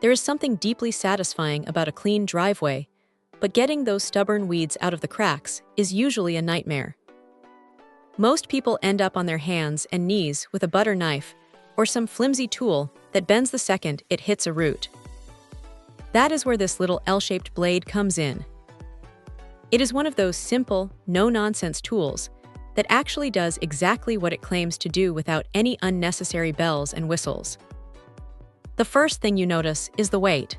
There is something deeply satisfying about a clean driveway, but getting those stubborn weeds out of the cracks is usually a nightmare. Most people end up on their hands and knees with a butter knife or some flimsy tool that bends the second it hits a root. That is where this little L-shaped blade comes in. It is one of those simple, no-nonsense tools that actually does exactly what it claims to do without any unnecessary bells and whistles. The first thing you notice is the weight.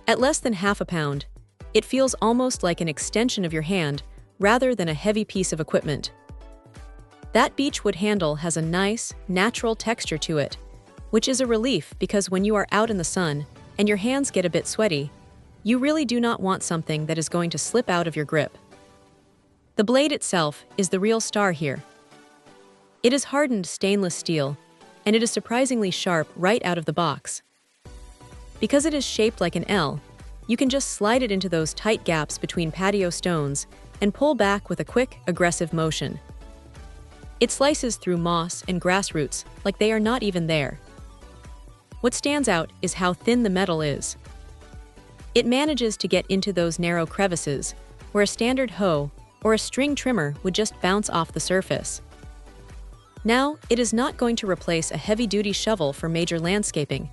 At less than half a pound, it feels almost like an extension of your hand rather than a heavy piece of equipment. That beechwood handle has a nice, natural texture to it, which is a relief because when you are out in the sun and your hands get a bit sweaty, you really do not want something that is going to slip out of your grip. The blade itself is the real star here. It is hardened stainless steel, and it is surprisingly sharp right out of the box. Because it is shaped like an L, you can just slide it into those tight gaps between patio stones and pull back with a quick, aggressive motion. It slices through moss and grass roots like they are not even there. What stands out is how thin the metal is. It manages to get into those narrow crevices where a standard hoe or a string trimmer would just bounce off the surface. Now, it is not going to replace a heavy-duty shovel for major landscaping,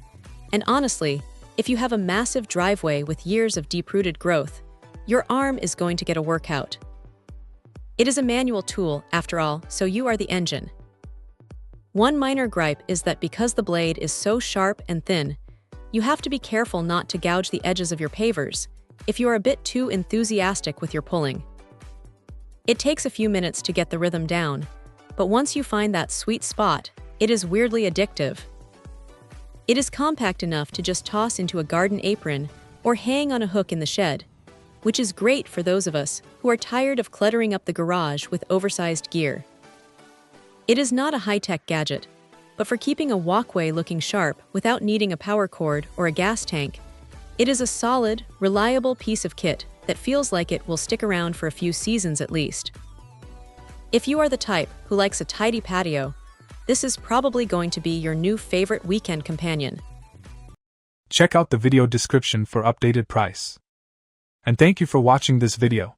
and honestly, if you have a massive driveway with years of deep-rooted growth, your arm is going to get a workout. It is a manual tool, after all, so you are the engine. One minor gripe is that because the blade is so sharp and thin, you have to be careful not to gouge the edges of your pavers if you are a bit too enthusiastic with your pulling. It takes a few minutes to get the rhythm down, but once you find that sweet spot, it is weirdly addictive. It is compact enough to just toss into a garden apron or hang on a hook in the shed, which is great for those of us who are tired of cluttering up the garage with oversized gear. It is not a high-tech gadget, but for keeping a walkway looking sharp without needing a power cord or a gas tank, it is a solid, reliable piece of kit that feels like it will stick around for a few seasons at least. If you are the type who likes a tidy patio, this is probably going to be your new favorite weekend companion. Check out the video description for updated price. And thank you for watching this video.